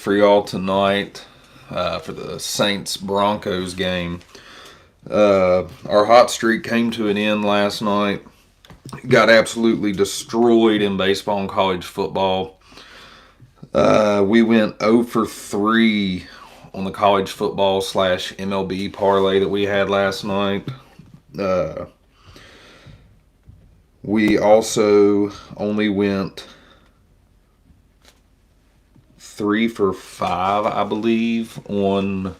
for y'all tonight for the Saints Broncos game. Our hot streak came to an end last night. Got absolutely destroyed in baseball and college football. We went 0 for 3 on the college football slash MLB parlay that we had last night. Uh, we also only went 3 for 5, I believe, on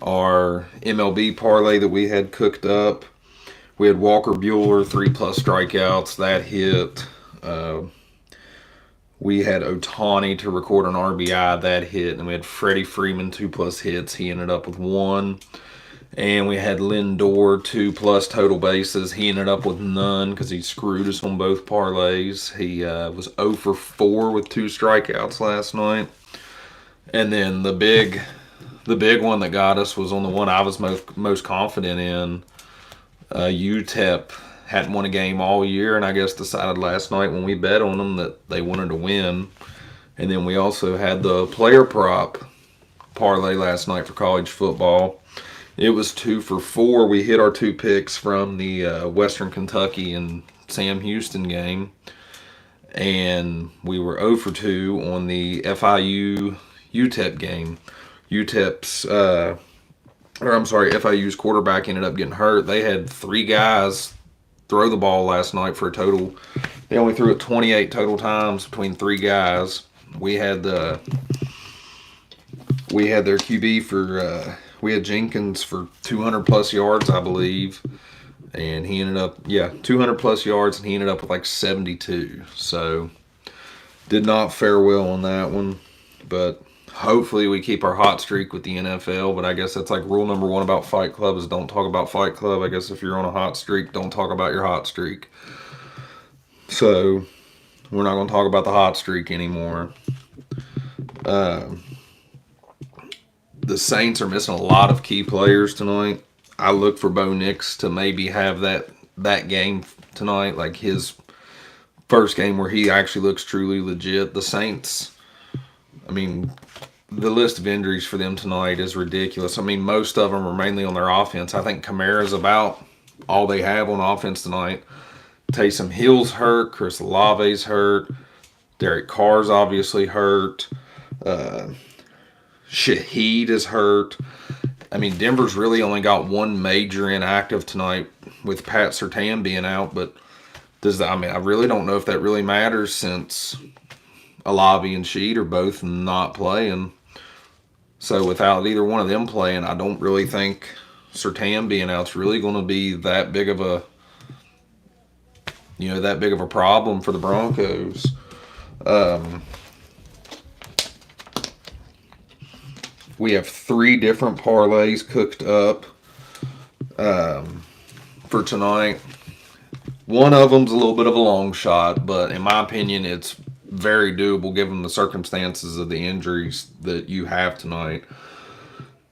our MLB parlay that we had cooked up. We had Walker Bueller, 3+ strikeouts. That hit. We had Otani to record an RBI. That hit. And we had Freddie Freeman, 2+ hits. He ended up with 1. And we had Lindor, 2+ total bases. He ended up with none because he screwed us on both parlays. He was 0 for 4 with 2 strikeouts last night. And then the big one that got us was on the one I was most confident in. UTEP hadn't won a game all year, and I guess decided last night when we bet on them that they wanted to win. And then we also had the player prop parlay last night for college football. It was 2 for 4. We hit our 2 picks from the Western Kentucky and Sam Houston game. And we were 0 for 2 on the FIU UTEP game. FIU's quarterback ended up getting hurt. They had 3 guys throw the ball last night for a total. They only threw it 28 total times between 3 guys. We had their QB for we had Jenkins for 200+ yards, I believe, and he ended up 200+ yards, and he ended up with like 72. So did not fare well on that one, but hopefully we keep our hot streak with the NFL. But I guess that's like rule number 1 about Fight Club is don't talk about Fight Club. I guess if you're on a hot streak, don't talk about your hot streak. So we're not going to talk about the hot streak anymore. The Saints are missing a lot of key players tonight. I look for Bo Nix to maybe have that game tonight, like his first game where he actually looks truly legit. The Saints, I mean, the list of injuries for them tonight is ridiculous. I mean, most of them are mainly on their offense. I think Kamara's about all they have on offense tonight. Taysom Hill's hurt. Chris Olave's hurt. Derek Carr's obviously hurt. Shaheed is hurt. I mean, Denver's really only got one major inactive tonight with Pat Surtain being out. But I really don't know if that really matters since Olave and Sheed are both not playing. So without either one of them playing, I don't really think Surtain being out's really going to be that big of a problem for the Broncos. We have 3 different parlays cooked up for tonight. One of them's a little bit of a long shot, but in my opinion, it's very doable given the circumstances of the injuries that you have tonight.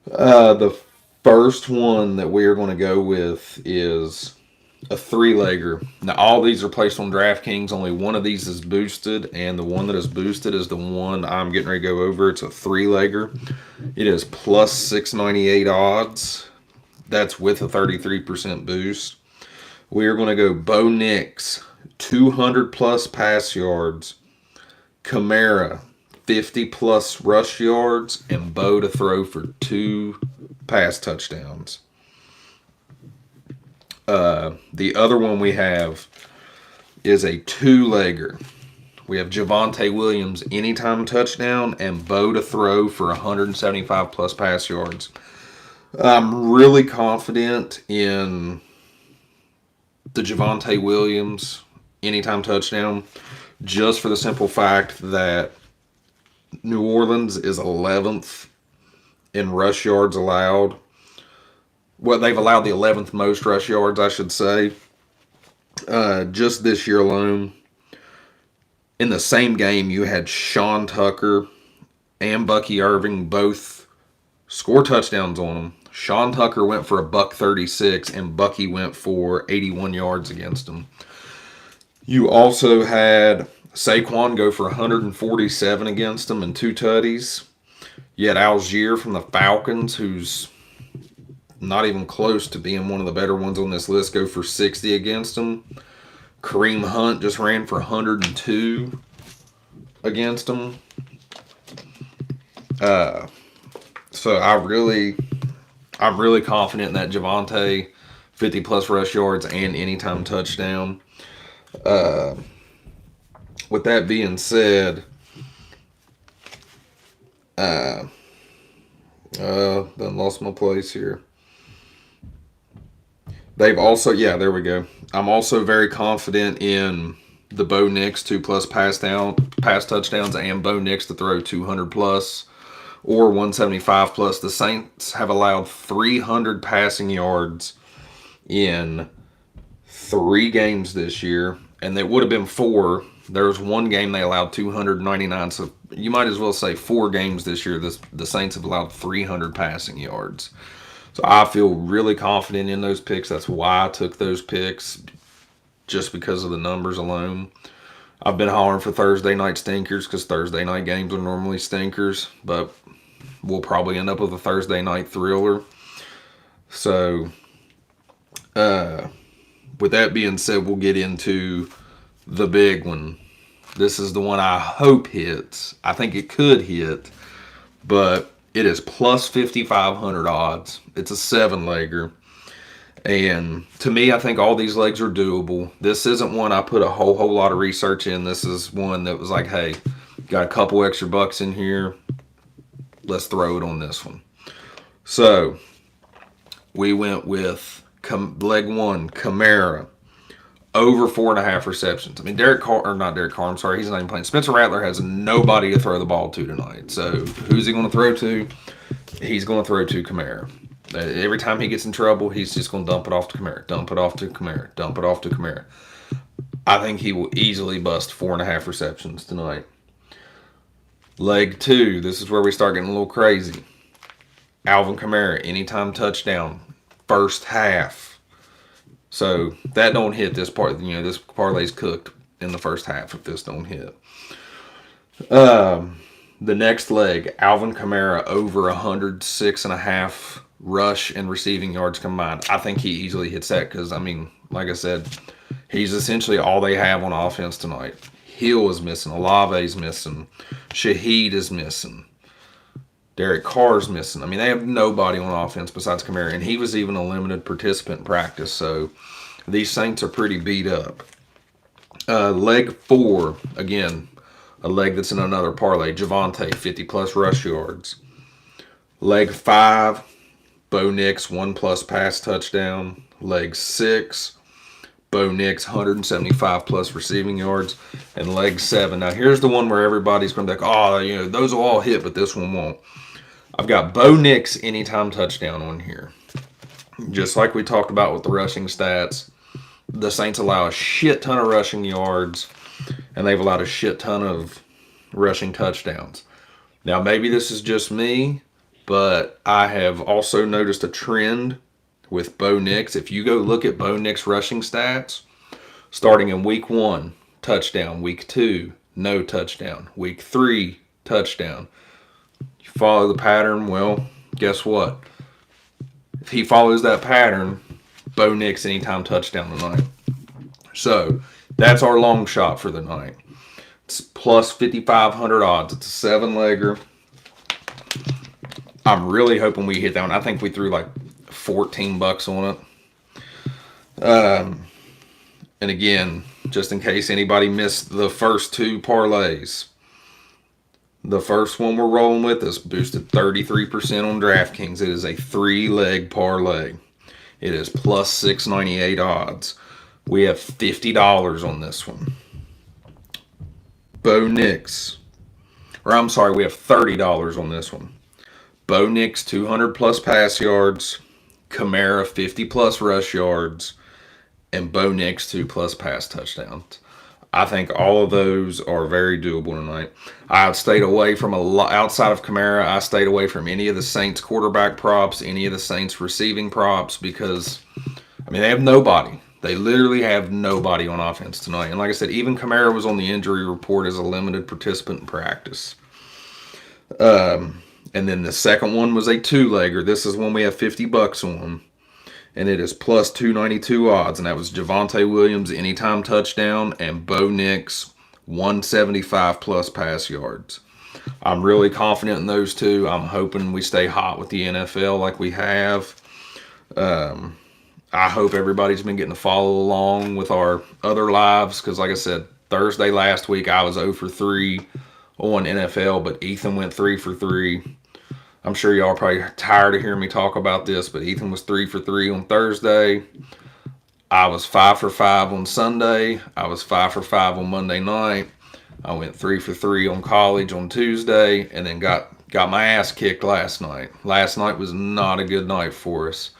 The first one that we are going to go with is a 3-legger. Now, all these are placed on DraftKings. Only one of these is boosted, and the one that is boosted is the one I'm getting ready to go over. It's a 3-legger. It is plus 698 odds. That's with a 33% boost. We are going to go Bo Nix, 200+ pass yards. Kamara, 50+ rush yards, and Bo to throw for 2 pass touchdowns. The other one we have is a 2-legger. We have Javonte Williams anytime touchdown and Bo to throw for 175+ pass yards. I'm really confident in the Javonte Williams anytime touchdown, just for the simple fact that New Orleans is 11th in rush yards allowed. Well, they've allowed the 11th most rush yards, I should say, just this year alone. In the same game, you had Sean Tucker and Bucky Irving both score touchdowns on them. Sean Tucker went for $136, and Bucky went for 81 yards against him. You also had Saquon go for 147 against him and 2 tutties. You had Algier from the Falcons, who's not even close to being one of the better ones on this list, go for 60 against them. Kareem Hunt just ran for 102 against them. So I'm really confident in that Javonte 50 plus rush yards and anytime touchdown. With that being said, done lost my place here. They've also, there we go. I'm also very confident in the Bo Nix 2+ pass touchdowns and Bo Nix to throw 200 plus or 175 plus. The Saints have allowed 300 passing yards in 3 games this year, and it would have been 4. There was one game they allowed 299, so you might as well say 4 games this year. The Saints have allowed 300 passing yards. So I feel really confident in those picks. That's why I took those picks, just because of the numbers alone. I've been hollering for Thursday night stinkers because Thursday night games are normally stinkers, but we'll probably end up with a Thursday night thriller. So, with that being said, we'll get into the big one. This is the one I hope hits. I think it could hit, but it is plus 5,500 odds. It's a 7-legger. And to me, I think all these legs are doable. This isn't one I put a whole lot of research in. This is one that was like, hey, got a couple extra bucks in here. Let's throw it on this one. So we went with leg 1, Kamara, over 4.5 receptions. I mean, I'm sorry, he's not even playing. Spencer Rattler has nobody to throw the ball to tonight. So who's he going to throw to? He's going to throw to Kamara. Every time he gets in trouble, he's just going to dump it off to Kamara, dump it off to Kamara, dump it off to Kamara. I think he will easily bust 4.5 receptions tonight. Leg 2, this is where we start getting a little crazy. Alvin Kamara, anytime touchdown, first half. So that don't hit this part. This parlay's cooked in the first half if this don't hit. The next leg, Alvin Kamara over 106.5 rush and receiving yards combined. I think he easily hits that because, like I said, he's essentially all they have on offense tonight. Hill is missing. Olave's missing. Shaheed is missing. Derek Carr's missing. They have nobody on offense besides Kamara, and he was even a limited participant in practice, so these Saints are pretty beat up. Leg 4, again, a leg that's in another parlay. Javonte, 50+ rush yards. Leg 5, Bo Nix, 1+ pass touchdown. Leg 6, Bo Nix, 175+ receiving yards. And leg 7. Now, here's the one where everybody's going to be like, those will all hit, but this one won't. I've got Bo Nix anytime touchdown on here. Just like we talked about with the rushing stats, the Saints allow a shit ton of rushing yards, and they've allowed a shit ton of rushing touchdowns. Now, maybe this is just me, but I have also noticed a trend with Bo Nix. If you go look at Bo Nix rushing stats, starting in week 1, touchdown. Week 2, no touchdown. Week 3, touchdown. You follow the pattern, well, guess what? If he follows that pattern, Bo Nix anytime touchdown tonight. So that's our long shot for the night. It's plus 5,500 odds. It's a 7-legger. I'm really hoping we hit that one. I think we threw like $14 on it. And again, just in case anybody missed the first 2 parlays, the first one we're rolling with is boosted 33% on DraftKings. It is a 3-leg parlay. It is plus 698 odds. We have $50 on this one. Bo Nix. We have $30 on this one. Bo Nix, 200+ pass yards. Kamara, 50+ rush yards. And Bo Nix, 2+ pass touchdowns. I think all of those are very doable tonight. I stayed away from outside of Kamara. I stayed away from any of the Saints quarterback props, any of the Saints receiving props, because they have nobody. They literally have nobody on offense tonight. And like I said, even Kamara was on the injury report as a limited participant in practice. And then the second one was a two-legger. This is one we have $50 on. And it is plus 292 odds. And that was Javonte Williams anytime touchdown and Bo Nix 175 plus pass yards. I'm really confident in those two. I'm hoping we stay hot with the NFL like we have. I hope everybody's been getting to follow along with our other lives because, like I said, Thursday last week I was 0 for 3 on NFL, but Ethan went 3 for 3. I'm sure y'all are probably tired of hearing me talk about this, but Ethan was 3 for 3 on Thursday. I was 5 for 5 on Sunday. I was 5 for 5 on Monday night. I went 3 for 3 on college on Tuesday, and then got my ass kicked last night. Last night was not a good night for us.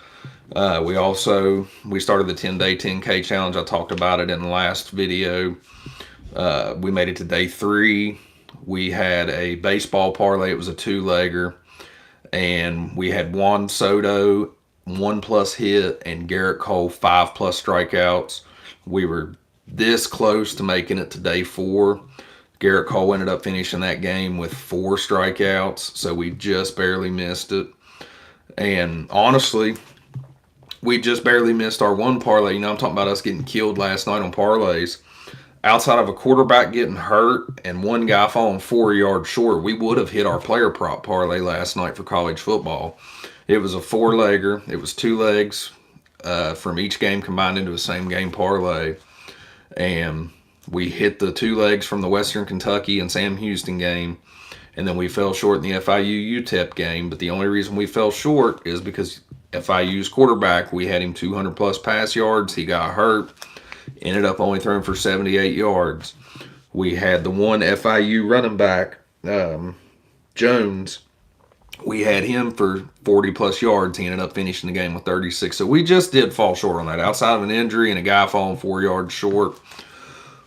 We started the 10-day 10K challenge. I talked about it in the last video. We made it to day 3. We had a baseball parlay. It was a two-legger. And we had Juan Soto, 1+ hit, and Garrett Cole, 5+ strikeouts. We were this close to making it to day 4. Garrett Cole ended up finishing that game with 4 strikeouts, so we just barely missed it. And honestly, we just barely missed our one parlay. I'm talking about us getting killed last night on parlays. Outside of a quarterback getting hurt and one guy falling 4 yards short, we would have hit our player prop parlay last night for college football. It was a 4-legger. It was 2 legs from each game combined into a same game parlay. And we hit the 2 legs from the Western Kentucky and Sam Houston game. And then we fell short in the FIU UTEP game. But the only reason we fell short is because FIU's quarterback, we had him 200+ pass yards. He got hurt. Ended up only throwing for 78 yards. We had the one FIU running back, Jones. We had him for 40+ yards. He ended up finishing the game with 36. So we just did fall short on that. Outside of an injury and a guy falling 4 yards short,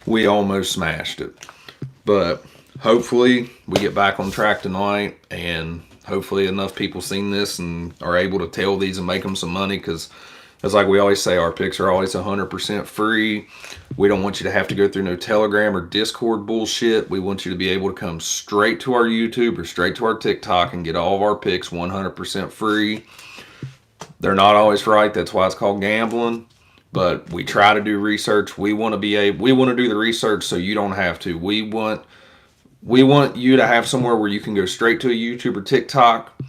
we almost smashed it. But hopefully we get back on track tonight, and hopefully enough people seen this and are able to tell these and make them some money, because it's like we always say, our picks are always 100% free. We don't want you to have to go through no Telegram or Discord bullshit. We want you to be able to come straight to our YouTube or straight to our TikTok and get all of our picks 100% free. They're not always right. That's why it's called gambling. But we try to do research. We want to do the research so you don't have to. We want you to have somewhere where you can go straight to a YouTube or TikTok,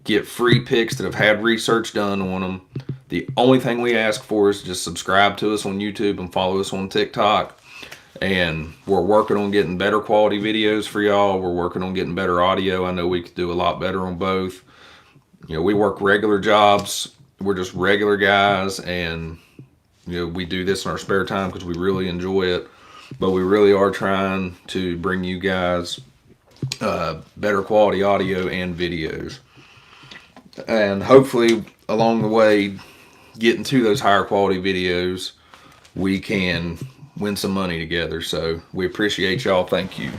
get free picks that have had research done on them. The only thing we ask for is just subscribe to us on YouTube and follow us on TikTok. And we're working on getting better quality videos for y'all. We're working on getting better audio. I know we could do a lot better on both. We work regular jobs. We're just regular guys, and we do this in our spare time because we really enjoy it. But we really are trying to bring you guys better quality audio and videos. And hopefully along the way, getting to those higher quality videos, we can win some money together. So we appreciate y'all. Thank you.